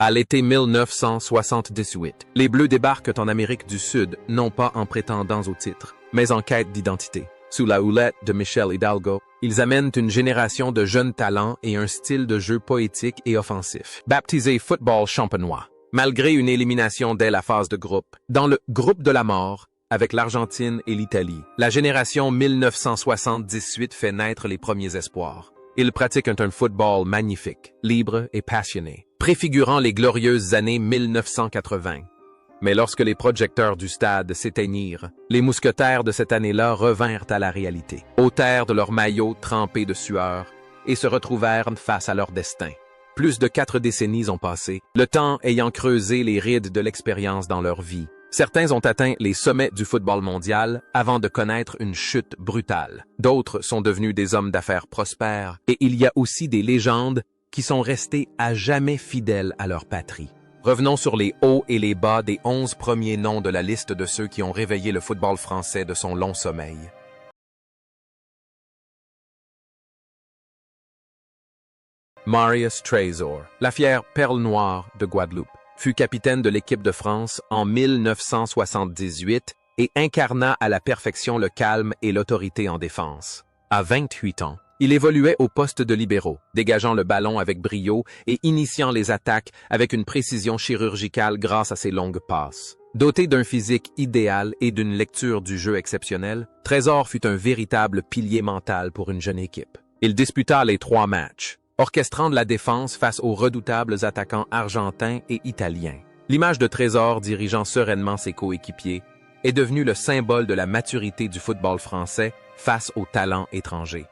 À l'été 1978, les Bleus débarquent en Amérique du Sud, non pas en prétendant au titre, mais en quête d'identité. Sous la houlette de Michel Hidalgo, ils amènent une génération de jeunes talents et un style de jeu poétique et offensif, baptisé football champenois. Malgré une élimination dès la phase de groupe, dans le groupe de la mort, avec l'Argentine et l'Italie, la génération 1978 fait naître les premiers espoirs. Ils pratiquent un football magnifique, libre et passionné, préfigurant les glorieuses années 1980. Mais lorsque les projecteurs du stade s'éteignirent, les mousquetaires de cette année-là revinrent à la réalité, ôtèrent de leurs maillots trempés de sueur et se retrouvèrent face à leur destin. Plus de 4 décennies ont passé, le temps ayant creusé les rides de l'expérience dans leur vie. Certains ont atteint les sommets du football mondial avant de connaître une chute brutale. D'autres sont devenus des hommes d'affaires prospères. Et il y a aussi des légendes qui sont restées à jamais fidèles à leur patrie. Revenons sur les hauts et les bas des 11 premiers noms de la liste de ceux qui ont réveillé le football français de son long sommeil. Marius Trésor, la fière perle noire de Guadeloupe, fut capitaine de l'équipe de France en 1978 et incarna à la perfection le calme et l'autorité en défense. À 28 ans, il évoluait au poste de libéro, dégageant le ballon avec brio et initiant les attaques avec une précision chirurgicale grâce à ses longues passes. Doté d'un physique idéal et d'une lecture du jeu exceptionnelle, Trésor fut un véritable pilier mental pour une jeune équipe. Il disputa les 3 matchs, orchestrant de la défense face aux redoutables attaquants argentins et italiens. L'image de Trésor dirigeant sereinement ses coéquipiers est devenue le symbole de la maturité du football français face aux talents étrangers.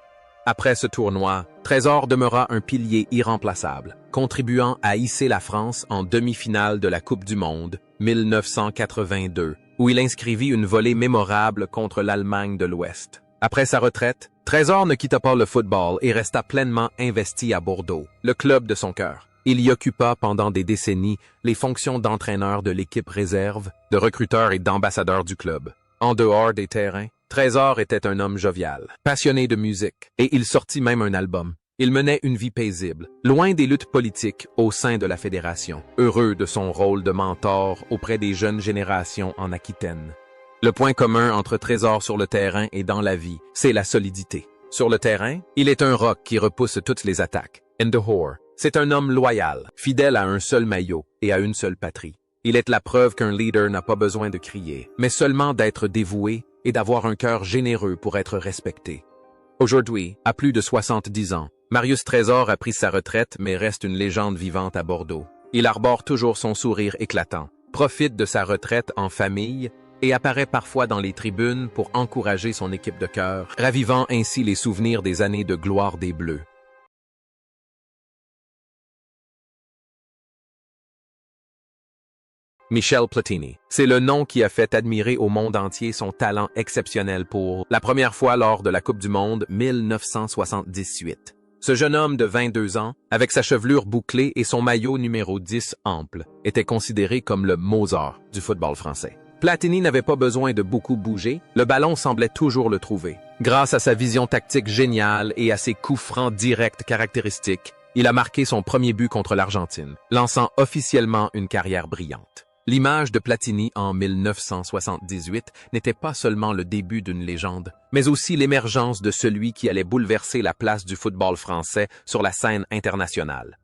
Après ce tournoi, Trésor demeura un pilier irremplaçable, contribuant à hisser la France en demi-finale de la Coupe du Monde 1982, où il inscrivit une volée mémorable contre l'Allemagne de l'Ouest. Après sa retraite, Trésor ne quitta pas le football et resta pleinement investi à Bordeaux, le club de son cœur. Il y occupa pendant des décennies les fonctions d'entraîneur de l'équipe réserve, de recruteur et d'ambassadeur du club. En dehors des terrains, Trésor était un homme jovial, passionné de musique, et il sortit même un album. Il menait une vie paisible, loin des luttes politiques au sein de la fédération, heureux de son rôle de mentor auprès des jeunes générations en Aquitaine. Le point commun entre Trésor sur le terrain et dans la vie, c'est la solidité. Sur le terrain, il est un roc qui repousse toutes les attaques. Endahor, c'est un homme loyal, fidèle à un seul maillot et à une seule patrie. Il est la preuve qu'un leader n'a pas besoin de crier, mais seulement d'être dévoué et d'avoir un cœur généreux pour être respecté. Aujourd'hui, à plus de 70 ans, Marius Trésor a pris sa retraite mais reste une légende vivante à Bordeaux. Il arbore toujours son sourire éclatant, profite de sa retraite en famille et apparaît parfois dans les tribunes pour encourager son équipe de cœur, ravivant ainsi les souvenirs des années de gloire des Bleus. Michel Platini, c'est le nom qui a fait admirer au monde entier son talent exceptionnel pour la première fois lors de la Coupe du Monde 1978. Ce jeune homme de 22 ans, avec sa chevelure bouclée et son maillot numéro 10 ample, était considéré comme le Mozart du football français. Platini n'avait pas besoin de beaucoup bouger, le ballon semblait toujours le trouver. Grâce à sa vision tactique géniale et à ses coups francs directs caractéristiques, il a marqué son premier but contre l'Argentine, lançant officiellement une carrière brillante. L'image de Platini en 1978 n'était pas seulement le début d'une légende, mais aussi l'émergence de celui qui allait bouleverser la place du football français sur la scène internationale.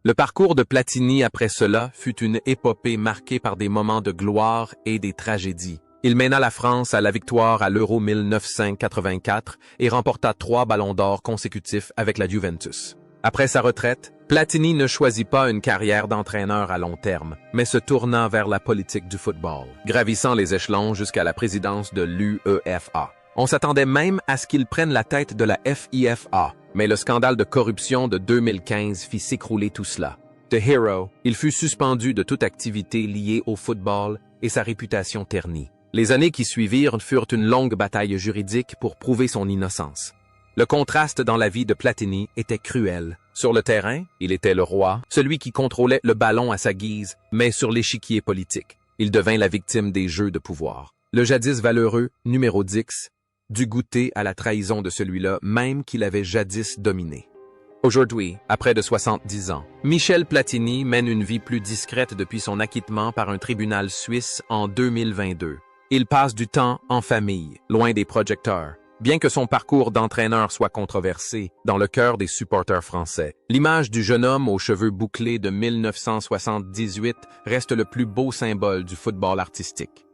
Le parcours de Platini après cela fut une épopée marquée par des moments de gloire et des tragédies. Il mena la France à la victoire à l'Euro 1984 et remporta 3 ballons d'or consécutifs avec la Juventus. Après sa retraite, Platini ne choisit pas une carrière d'entraîneur à long terme, mais se tourna vers la politique du football, gravissant les échelons jusqu'à la présidence de l'UEFA. On s'attendait même à ce qu'il prenne la tête de la FIFA, mais le scandale de corruption de 2015 fit s'écrouler tout cela. The Hero, il fut suspendu de toute activité liée au football et sa réputation ternie. Les années qui suivirent furent une longue bataille juridique pour prouver son innocence. Le contraste dans la vie de Platini était cruel. Sur le terrain, il était le roi, celui qui contrôlait le ballon à sa guise, mais sur l'échiquier politique, il devint la victime des jeux de pouvoir. Le jadis valeureux, numéro 10, dut goûter à la trahison de celui-là même qu'il avait jadis dominé. Aujourd'hui, à près de 70 ans, Michel Platini mène une vie plus discrète depuis son acquittement par un tribunal suisse en 2022. Il passe du temps en famille, loin des projecteurs. Bien que son parcours d'entraîneur soit controversé dans le cœur des supporters français, l'image du jeune homme aux cheveux bouclés de 1978 reste le plus beau symbole du football artistique.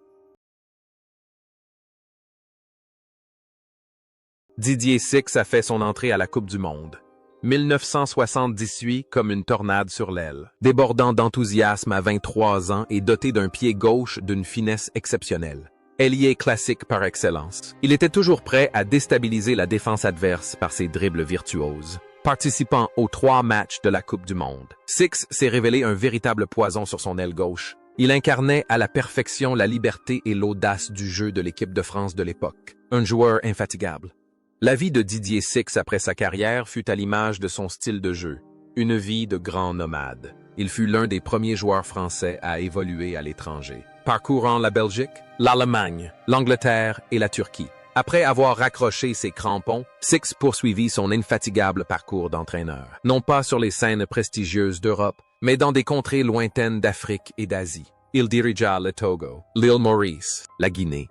Didier Six a fait son entrée à la Coupe du Monde. 1978 comme une tornade sur l'aile. Débordant d'enthousiasme à 23 ans et doté d'un pied gauche d'une finesse exceptionnelle. Ailier classique par excellence. Il était toujours prêt à déstabiliser la défense adverse par ses dribbles virtuoses. Participant aux 3 matchs de la Coupe du Monde, Six s'est révélé un véritable poison sur son aile gauche. Il incarnait à la perfection la liberté et l'audace du jeu de l'équipe de France de l'époque. Un joueur infatigable. La vie de Didier Six après sa carrière fut à l'image de son style de jeu, une vie de grand nomade. Il fut l'un des premiers joueurs français à évoluer à l'étranger, parcourant la Belgique, l'Allemagne, l'Angleterre et la Turquie. Après avoir raccroché ses crampons, Six poursuivit son infatigable parcours d'entraîneur, non pas sur les scènes prestigieuses d'Europe, mais dans des contrées lointaines d'Afrique et d'Asie. Il dirigea le Togo, l'île Maurice, la Guinée,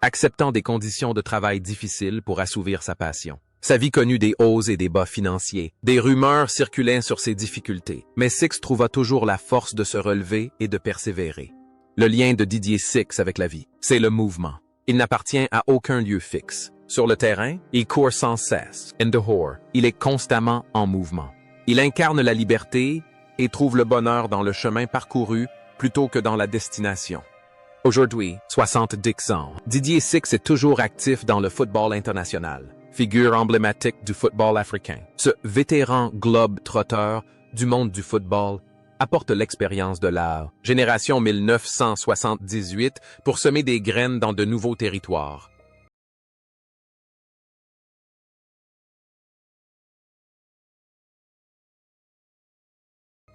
acceptant des conditions de travail difficiles pour assouvir sa passion. Sa vie connut des hauts et des bas financiers. Des rumeurs circulaient sur ses difficultés, mais Six trouva toujours la force de se relever et de persévérer. Le lien de Didier Six avec la vie, c'est le mouvement. Il n'appartient à aucun lieu fixe. Sur le terrain, il court sans cesse. In dehors, il est constamment en mouvement. Il incarne la liberté et trouve le bonheur dans le chemin parcouru plutôt que dans la destination. Aujourd'hui, 70 ans, Didier Six est toujours actif dans le football international, figure emblématique du football africain. Ce vétéran globe-trotteur du monde du football apporte l'expérience de la génération 1978 pour semer des graines dans de nouveaux territoires.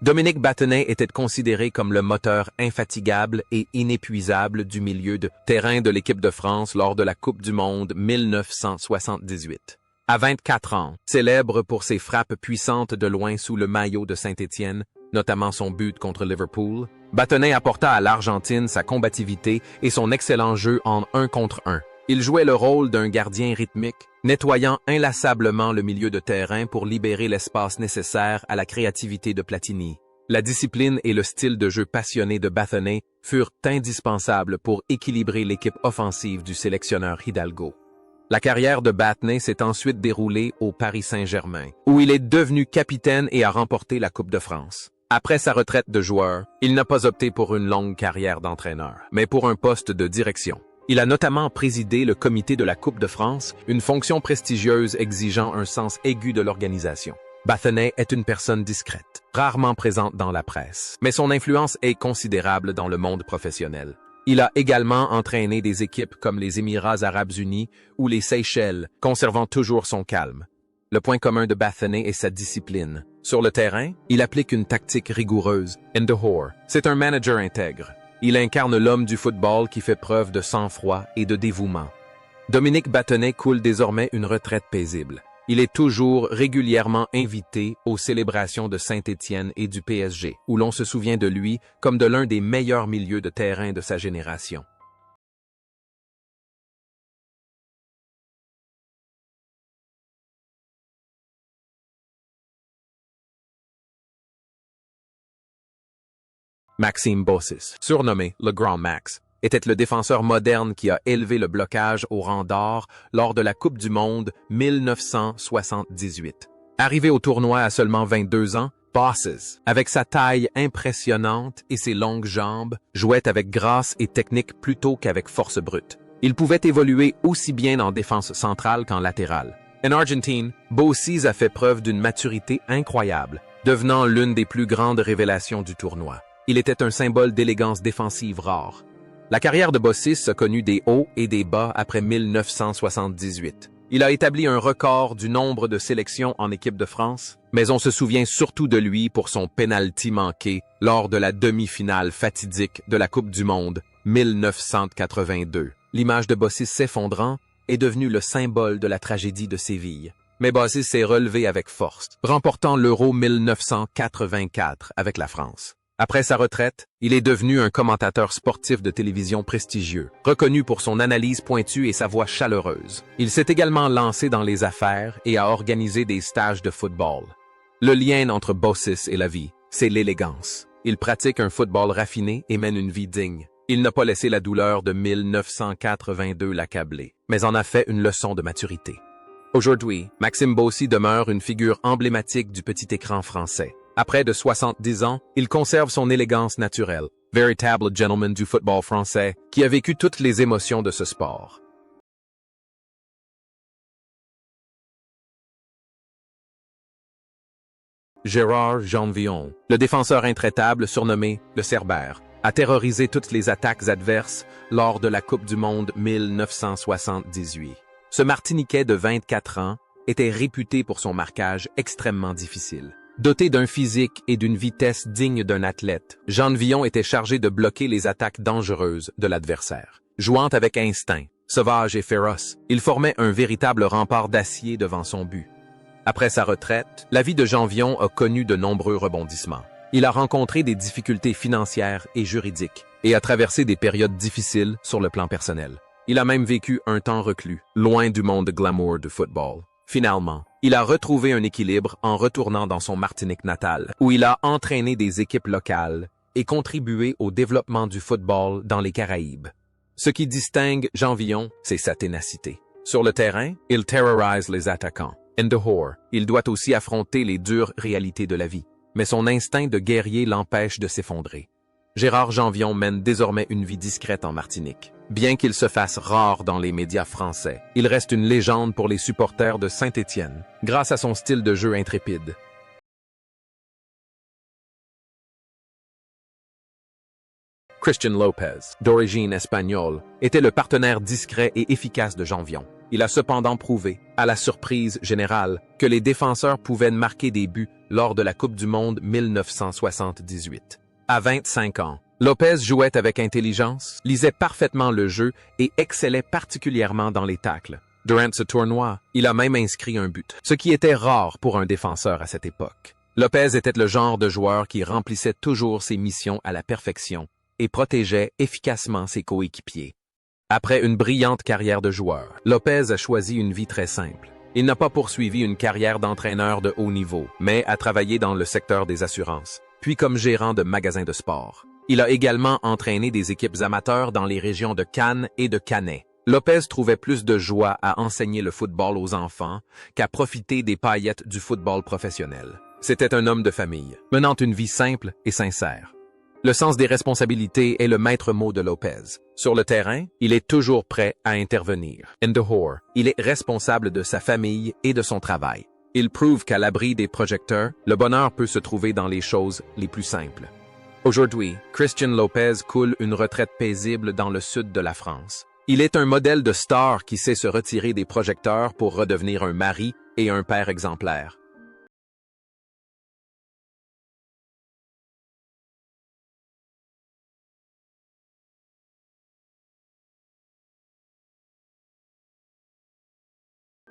Dominique Battenet était considéré comme le moteur infatigable et inépuisable du milieu de terrain de l'équipe de France lors de la Coupe du Monde 1978. À 24 ans, célèbre pour ses frappes puissantes de loin sous le maillot de Saint-Étienne, notamment son but contre Liverpool, Battenet apporta à l'Argentine sa combativité et son excellent jeu en 1 contre 1. Il jouait le rôle d'un gardien rythmique, nettoyant inlassablement le milieu de terrain pour libérer l'espace nécessaire à la créativité de Platini. La discipline et le style de jeu passionné de Battenet furent indispensables pour équilibrer l'équipe offensive du sélectionneur Hidalgo. La carrière de Battenet s'est ensuite déroulée au Paris Saint-Germain, où il est devenu capitaine et a remporté la Coupe de France. Après sa retraite de joueur, il n'a pas opté pour une longue carrière d'entraîneur, mais pour un poste de direction. Il a notamment présidé le comité de la Coupe de France, une fonction prestigieuse exigeant un sens aigu de l'organisation. Battenet est une personne discrète, rarement présente dans la presse, mais son influence est considérable dans le monde professionnel. Il a également entraîné des équipes comme les Émirats arabes unis ou les Seychelles, conservant toujours son calme. Le point commun de Battenet est sa discipline. Sur le terrain, il applique une tactique rigoureuse. In dehors, c'est un manager intègre. Il incarne l'homme du football qui fait preuve de sang-froid et de dévouement. Dominique Battenet coule désormais une retraite paisible. Il est toujours régulièrement invité aux célébrations de Saint-Étienne et du PSG, où l'on se souvient de lui comme de l'un des meilleurs milieux de terrain de sa génération. Maxime Bossis, surnommé le Grand Max, était le défenseur moderne qui a élevé le blocage au rang d'or lors de la Coupe du Monde 1978. Arrivé au tournoi à seulement 22 ans, Bossis, avec sa taille impressionnante et ses longues jambes, jouait avec grâce et technique plutôt qu'avec force brute. Il pouvait évoluer aussi bien en défense centrale qu'en latérale. En Argentine, Bossis a fait preuve d'une maturité incroyable, devenant l'une des plus grandes révélations du tournoi. Il était un symbole d'élégance défensive rare. La carrière de Bossis a connu des hauts et des bas après 1978. Il a établi un record du nombre de sélections en équipe de France, mais on se souvient surtout de lui pour son penalty manqué lors de la demi-finale fatidique de la Coupe du Monde 1982. L'image de Bossis s'effondrant est devenue le symbole de la tragédie de Séville. mais Bossis s'est relevé avec force, remportant l'Euro 1984 avec la France. Après sa retraite, il est devenu un commentateur sportif de télévision prestigieux, reconnu pour son analyse pointue et sa voix chaleureuse. Il s'est également lancé dans les affaires et a organisé des stages de football. Le lien entre Bossis et la vie, c'est l'élégance. Il pratique un football raffiné et mène une vie digne. Il n'a pas laissé la douleur de 1982 l'accabler, mais en a fait une leçon de maturité. Aujourd'hui, Maxime Baussy demeure une figure emblématique du petit écran français. À près de 70 ans, il conserve son élégance naturelle, véritable gentleman du football français qui a vécu toutes les émotions de ce sport. Gérard Janvion, le défenseur intraitable surnommé le Cerbère, a terrorisé toutes les attaques adverses lors de la Coupe du Monde 1978. Ce Martiniquais de 24 ans était réputé pour son marquage extrêmement difficile. Doté d'un physique et d'une vitesse digne d'un athlète, Janvion était chargé de bloquer les attaques dangereuses de l'adversaire. Jouant avec instinct, sauvage et féroce, il formait un véritable rempart d'acier devant son but. Après sa retraite, la vie de Janvion a connu de nombreux rebondissements. Il a rencontré des difficultés financières et juridiques et a traversé des périodes difficiles sur le plan personnel. Il a même vécu un temps reclus, loin du monde glamour du football. Finalement, il a retrouvé un équilibre en retournant dans son Martinique natale, où il a entraîné des équipes locales et contribué au développement du football dans les Caraïbes. Ce qui distingue Janvion, c'est sa ténacité. Sur le terrain, il terrorise les attaquants. In dehors, il doit aussi affronter les dures réalités de la vie, mais son instinct de guerrier l'empêche de s'effondrer. Gérard Janvion mène désormais une vie discrète en Martinique. Bien qu'il se fasse rare dans les médias français, il reste une légende pour les supporters de Saint-Étienne, grâce à son style de jeu intrépide. Christian Lopez, d'origine espagnole, était le partenaire discret et efficace de Janvion. Il a cependant prouvé, à la surprise générale, que les défenseurs pouvaient marquer des buts lors de la Coupe du Monde 1978. À 25 ans, Lopez jouait avec intelligence, lisait parfaitement le jeu et excellait particulièrement dans les tacles. Durant ce tournoi, il a même inscrit un but, ce qui était rare pour un défenseur à cette époque. Lopez était le genre de joueur qui remplissait toujours ses missions à la perfection et protégeait efficacement ses coéquipiers. Après une brillante carrière de joueur, Lopez a choisi une vie très simple. Il n'a pas poursuivi une carrière d'entraîneur de haut niveau, mais a travaillé dans le secteur des assurances, puis comme gérant de magasins de sport. Il a également entraîné des équipes amateurs dans les régions de Cannes et de Canet. Lopez trouvait plus de joie à enseigner le football aux enfants qu'à profiter des paillettes du football professionnel. C'était un homme de famille, menant une vie simple et sincère. Le sens des responsabilités est le maître mot de Lopez. Sur le terrain, il est toujours prêt à intervenir. In dehors, il est responsable de sa famille et de son travail. Il prouve qu'à l'abri des projecteurs, le bonheur peut se trouver dans les choses les plus simples. Aujourd'hui, Christian Lopez coule une retraite paisible dans le sud de la France. Il est un modèle de star qui sait se retirer des projecteurs pour redevenir un mari et un père exemplaire.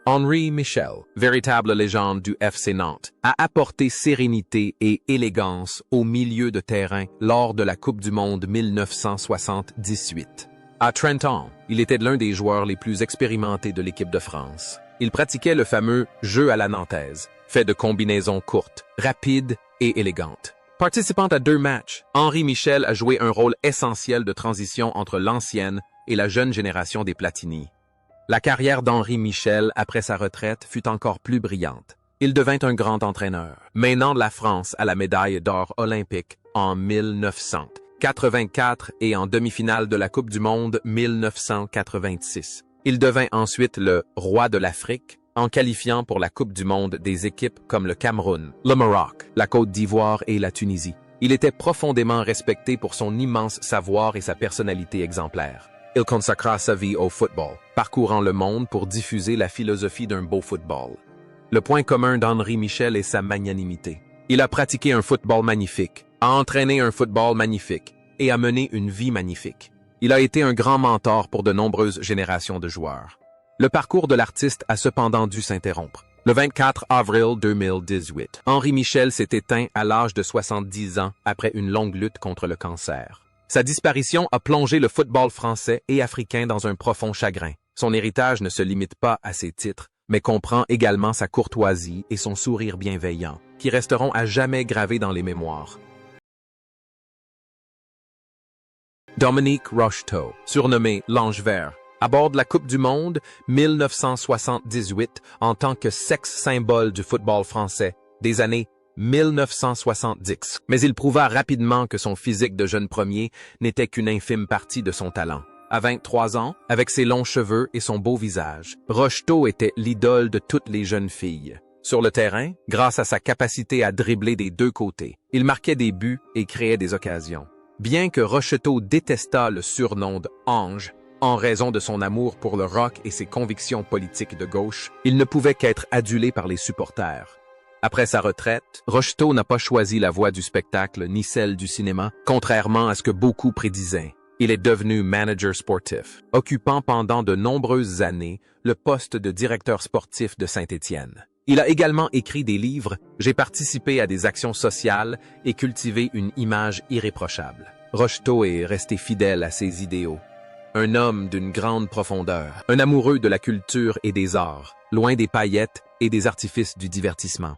Henri Michel, véritable légende du FC Nantes, a apporté sérénité et élégance au milieu de terrain lors de la Coupe du Monde 1978. À 30 ans, il était l'un des joueurs les plus expérimentés de l'équipe de France. Il pratiquait le fameux jeu à la nantaise, fait de combinaisons courtes, rapides et élégantes. Participant à 2 matchs, Henri Michel a joué un rôle essentiel de transition entre l'ancienne et la jeune génération des Platini. La carrière d'Henri Michel après sa retraite fut encore plus brillante. Il devint un grand entraîneur, menant la France à la médaille d'or olympique en 1984 et en demi-finale de la Coupe du Monde 1986. Il devint ensuite le « roi de l'Afrique » en qualifiant pour la Coupe du Monde des équipes comme le Cameroun, le Maroc, la Côte d'Ivoire et la Tunisie. Il était profondément respecté pour son immense savoir et sa personnalité exemplaire. Il consacra sa vie au football, parcourant le monde pour diffuser la philosophie d'un beau football. Le point commun d'Henri Michel est sa magnanimité. Il a pratiqué un football magnifique, a entraîné un football magnifique et a mené une vie magnifique. Il a été un grand mentor pour de nombreuses générations de joueurs. Le parcours de l'artiste a cependant dû s'interrompre. Le 24 avril 2018, Henri Michel s'est éteint à l'âge de 70 ans après une longue lutte contre le cancer. Sa disparition a plongé le football français et africain dans un profond chagrin. Son héritage ne se limite pas à ses titres, mais comprend également sa courtoisie et son sourire bienveillant, qui resteront à jamais gravés dans les mémoires. Dominique Rocheteau, surnommé l'Ange Vert, aborde la Coupe du Monde 1978 en tant que sexe-symbole du football français des années 1970. Mais il prouva rapidement que son physique de jeune premier n'était qu'une infime partie de son talent. À 23 ans, avec ses longs cheveux et son beau visage, Rocheteau était l'idole de toutes les jeunes filles. Sur le terrain, grâce à sa capacité à dribbler des deux côtés, il marquait des buts et créait des occasions. Bien que Rocheteau détestât le surnom de « Ange », en raison de son amour pour le rock et ses convictions politiques de gauche, il ne pouvait qu'être adulé par les supporters. Après sa retraite, Rocheteau n'a pas choisi la voie du spectacle ni celle du cinéma, contrairement à ce que beaucoup prédisaient. Il est devenu manager sportif, occupant pendant de nombreuses années le poste de directeur sportif de Saint-Étienne. Il a également écrit des livres, j'ai participé à des actions sociales et cultivé une image irréprochable. Rocheteau est resté fidèle à ses idéaux. Un homme d'une grande profondeur, un amoureux de la culture et des arts, loin des paillettes et des artifices du divertissement.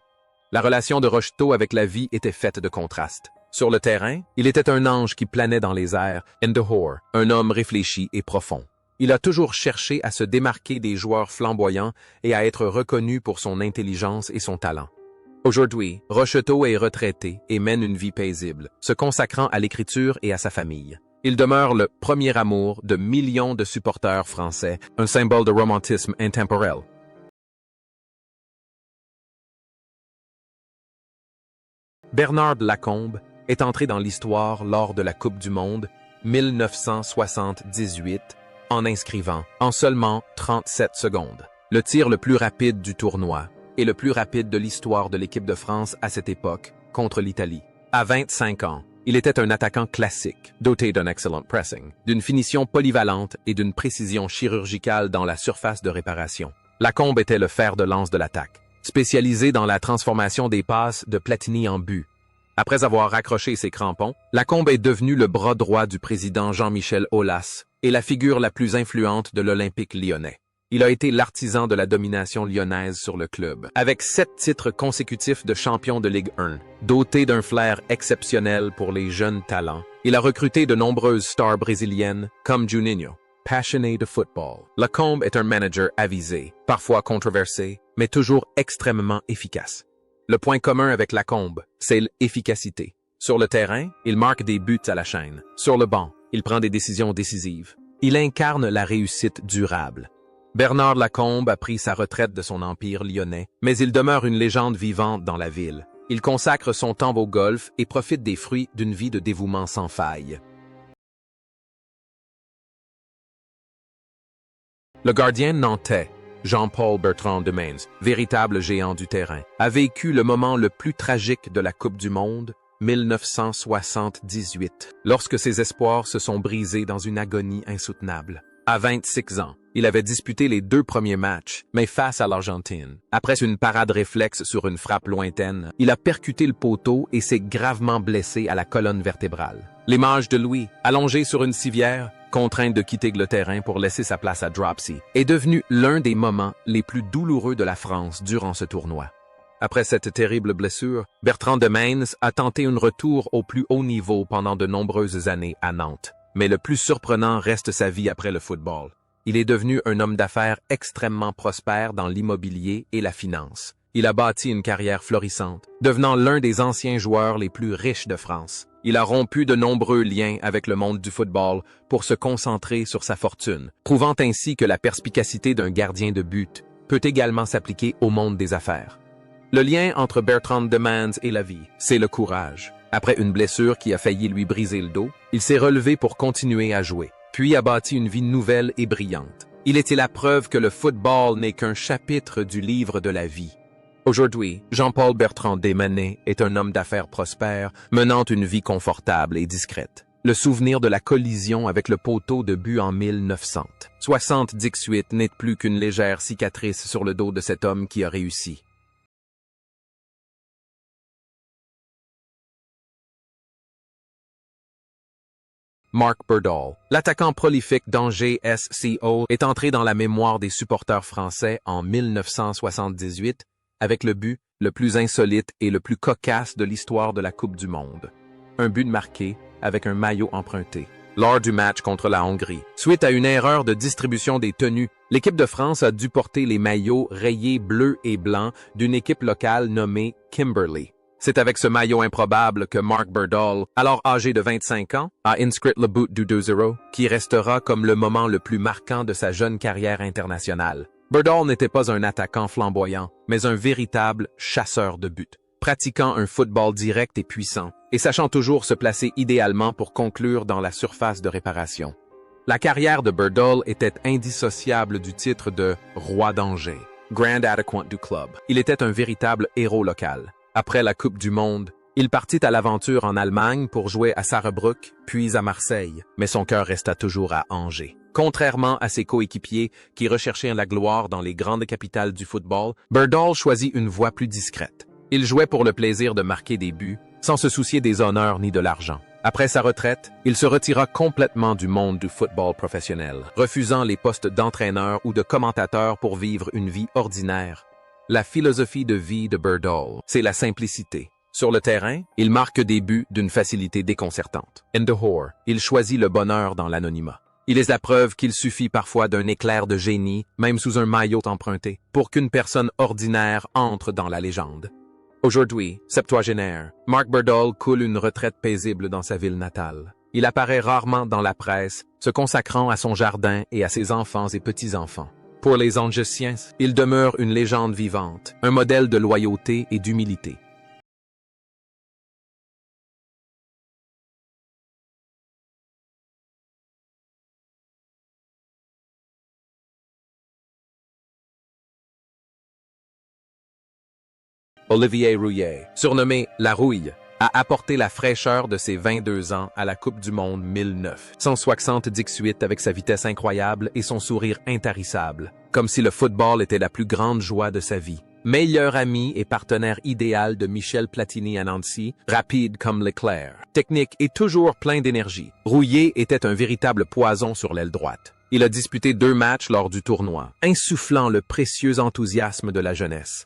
La relation de Rocheteau avec la vie était faite de contrastes. Sur le terrain, il était un ange qui planait dans les airs, and the whore, un homme réfléchi et profond. Il a toujours cherché à se démarquer des joueurs flamboyants et à être reconnu pour son intelligence et son talent. Aujourd'hui, Rocheteau est retraité et mène une vie paisible, se consacrant à l'écriture et à sa famille. Il demeure le premier amour de millions de supporters français, un symbole de romantisme intemporel. Bernard Lacombe est entré dans l'histoire lors de la Coupe du Monde 1978 en inscrivant, en seulement 37 secondes, le tir le plus rapide du tournoi et le plus rapide de l'histoire de l'équipe de France à cette époque contre l'Italie. À 25 ans, il était un attaquant classique, doté d'un excellent pressing, d'une finition polyvalente et d'une précision chirurgicale dans la surface de réparation. Lacombe était le fer de lance de l'attaque, spécialisé dans la transformation des passes de Platini en but. Après avoir raccroché ses crampons, Lacombe est devenu le bras droit du président Jean-Michel Aulas et la figure la plus influente de l'Olympique lyonnais. Il a été l'artisan de la domination lyonnaise sur le club, avec 7 titres consécutifs de champion de Ligue 1. Doté d'un flair exceptionnel pour les jeunes talents, il a recruté de nombreuses stars brésiliennes comme Juninho. Passionné de football, Lacombe est un manager avisé, parfois controversé, mais toujours extrêmement efficace. Le point commun avec Lacombe, c'est l'efficacité. Sur le terrain, il marque des buts à la chaîne. Sur le banc, il prend des décisions décisives. Il incarne la réussite durable. Bernard Lacombe a pris sa retraite de son empire lyonnais, mais il demeure une légende vivante dans la ville. Il consacre son temps au golf et profite des fruits d'une vie de dévouement sans faille. Le gardien nantais, Jean-Paul Bertrand de Mainz, véritable géant du terrain, a vécu le moment le plus tragique de la Coupe du Monde, 1978, lorsque ses espoirs se sont brisés dans une agonie insoutenable. À 26 ans, il avait disputé les 2 premiers matchs, mais face à l'Argentine. Après une parade réflexe sur une frappe lointaine, il a percuté le poteau et s'est gravement blessé à la colonne vertébrale. L'image de Louis, allongé sur une civière, contraint de quitter le terrain pour laisser sa place à Dropsy, est devenu l'un des moments les plus douloureux de la France durant ce tournoi. Après cette terrible blessure, Bertrand de Mainz a tenté un retour au plus haut niveau pendant de nombreuses années à Nantes. Mais le plus surprenant reste sa vie après le football. Il est devenu un homme d'affaires extrêmement prospère dans l'immobilier et la finance. Il a bâti une carrière florissante, devenant l'un des anciens joueurs les plus riches de France. Il a rompu de nombreux liens avec le monde du football pour se concentrer sur sa fortune, prouvant ainsi que la perspicacité d'un gardien de but peut également s'appliquer au monde des affaires. Le lien entre Bertrand de Mainz et la vie, c'est le courage. Après une blessure qui a failli lui briser le dos, il s'est relevé pour continuer à jouer, puis a bâti une vie nouvelle et brillante. Il était la preuve que le football n'est qu'un chapitre du livre de la vie. Aujourd'hui, Jean-Paul Bertrand Desmanet est un homme d'affaires prospère, menant une vie confortable et discrète. Le souvenir de la collision avec le poteau de but en 1978 n'est plus qu'une légère cicatrice sur le dos de cet homme qui a réussi. Mark Berdahl. L'attaquant prolifique d'Angers SCO est entré dans la mémoire des supporters français en 1978 avec le but le plus insolite et le plus cocasse de l'histoire de la Coupe du Monde. Un but marqué avec un maillot emprunté. Lors du match contre la Hongrie, suite à une erreur de distribution des tenues, l'équipe de France a dû porter les maillots rayés bleu et blanc d'une équipe locale nommée Kimberley. C'est avec ce maillot improbable que Mark Berdahl, alors âgé de 25 ans, a inscrit le but du 2-0, qui restera comme le moment le plus marquant de sa jeune carrière internationale. Berdahl n'était pas un attaquant flamboyant, mais un véritable chasseur de buts, pratiquant un football direct et puissant, et sachant toujours se placer idéalement pour conclure dans la surface de réparation. La carrière de Berdahl était indissociable du titre de « Roi d'Angers », Grand Attaquant du club. Il était un véritable héros local. Après la Coupe du Monde, il partit à l'aventure en Allemagne pour jouer à Sarrebruck, puis à Marseille, mais son cœur resta toujours à Angers. Contrairement à ses coéquipiers qui recherchaient la gloire dans les grandes capitales du football, Berdahl choisit une voie plus discrète. Il jouait pour le plaisir de marquer des buts, sans se soucier des honneurs ni de l'argent. Après sa retraite, il se retira complètement du monde du football professionnel, refusant les postes d'entraîneur ou de commentateur pour vivre une vie ordinaire. La philosophie de vie de Berdahl, c'est la simplicité. Sur le terrain, il marque des buts d'une facilité déconcertante. In the Horror, il choisit le bonheur dans l'anonymat. Il est la preuve qu'il suffit parfois d'un éclair de génie, même sous un maillot emprunté, pour qu'une personne ordinaire entre dans la légende. Aujourd'hui, septuagénaire, Mark Berdahl coule une retraite paisible dans sa ville natale. Il apparaît rarement dans la presse, se consacrant à son jardin et à ses enfants et petits-enfants. Pour les Angesiens, il demeure une légende vivante, un modèle de loyauté et d'humilité. Olivier Rouillet, surnommé La Rouille, a apporté la fraîcheur de ses 22 ans à la Coupe du Monde 1978 avec sa vitesse incroyable et son sourire intarissable, comme si le football était la plus grande joie de sa vie. Meilleur ami et partenaire idéal de Michel Platini à Nancy, rapide comme l'éclair, technique et toujours plein d'énergie, Rouillet était un véritable poison sur l'aile droite. Il a disputé 2 matchs lors du tournoi, insufflant le précieux enthousiasme de la jeunesse.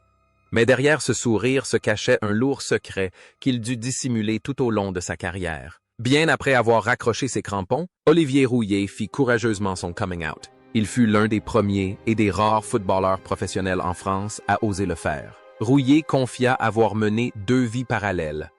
Mais derrière ce sourire se cachait un lourd secret qu'il dut dissimuler tout au long de sa carrière. Bien après avoir raccroché ses crampons, Olivier Rouillet fit courageusement son coming out. Il fut l'un des premiers et des rares footballeurs professionnels en France à oser le faire. Rouillet confia avoir mené 2 vies parallèles,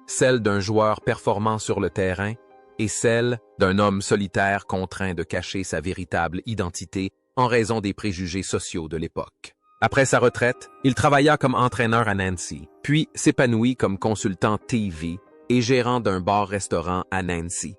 celle d'un joueur performant sur le terrain et celle d'un homme solitaire contraint de cacher sa véritable identité en raison des préjugés sociaux de l'époque. Après sa retraite, il travailla comme entraîneur à Nancy, puis s'épanouit comme consultant TV et gérant d'un bar-restaurant à Nancy.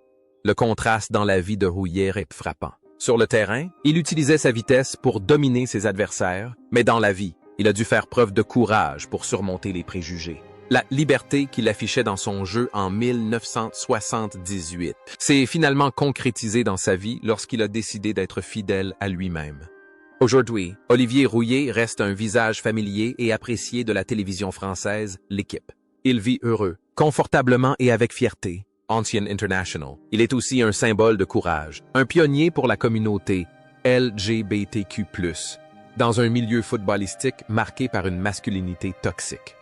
Le contraste dans la vie de Rouillet est frappant. Sur le terrain, il utilisait sa vitesse pour dominer ses adversaires, mais dans la vie, il a dû faire preuve de courage pour surmonter les préjugés. La liberté qu'il affichait dans son jeu en 1978 s'est finalement concrétisée dans sa vie lorsqu'il a décidé d'être fidèle à lui-même. Aujourd'hui, Olivier Rouillet reste un visage familier et apprécié de la télévision française, l'équipe. Il vit heureux, confortablement et avec fierté. Ancien International. Il est aussi un symbole de courage, un pionnier pour la communauté LGBTQ+, dans un milieu footballistique marqué par une masculinité toxique.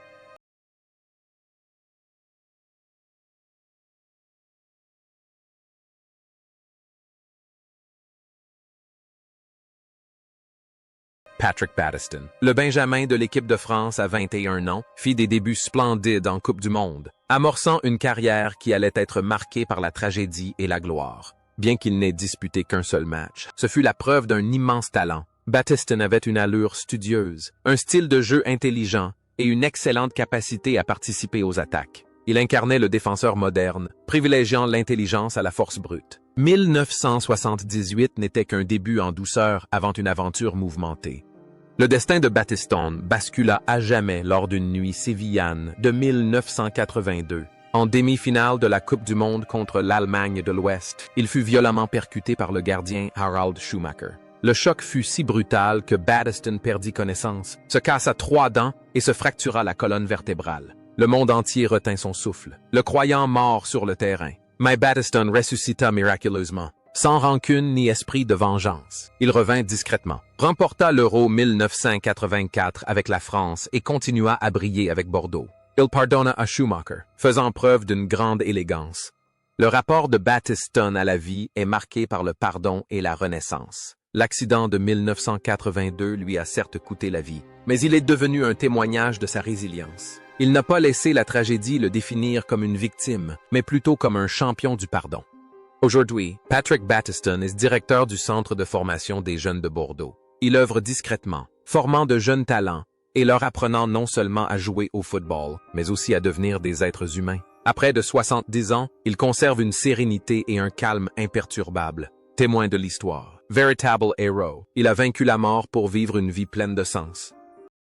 Patrick Battiston, le Benjamin de l'équipe de France à 21 ans, fit des débuts splendides en Coupe du Monde, amorçant une carrière qui allait être marquée par la tragédie et la gloire. Bien qu'il n'ait disputé qu'un seul match, ce fut la preuve d'un immense talent. Battiston avait une allure studieuse, un style de jeu intelligent et une excellente capacité à participer aux attaques. Il incarnait le défenseur moderne, privilégiant l'intelligence à la force brute. 1978 n'était qu'un début en douceur avant une aventure mouvementée. Le destin de Battiston bascula à jamais lors d'une nuit sévillane de 1982. En demi-finale de la Coupe du Monde contre l'Allemagne de l'Ouest, il fut violemment percuté par le gardien Harald Schumacher. Le choc fut si brutal que Battiston perdit connaissance, se cassa 3 dents et se fractura la colonne vertébrale. Le monde entier retint son souffle, le croyant mort sur le terrain. My Battiston ressuscita miraculeusement, sans rancune ni esprit de vengeance. Il revint discrètement, remporta l'Euro 1984 avec la France et continua à briller avec Bordeaux. Il pardonna à Schumacher, faisant preuve d'une grande élégance. Le rapport de Battiston à la vie est marqué par le pardon et la renaissance. L'accident de 1982 lui a certes coûté la vie, mais il est devenu un témoignage de sa résilience. Il n'a pas laissé la tragédie le définir comme une victime, mais plutôt comme un champion du pardon. Aujourd'hui, Patrick Battiston est directeur du Centre de formation des jeunes de Bordeaux. Il œuvre discrètement, formant de jeunes talents et leur apprenant non seulement à jouer au football, mais aussi à devenir des êtres humains. À près de 70 ans, il conserve une sérénité et un calme imperturbable, témoin de l'histoire. Véritable héros, il a vaincu la mort pour vivre une vie pleine de sens.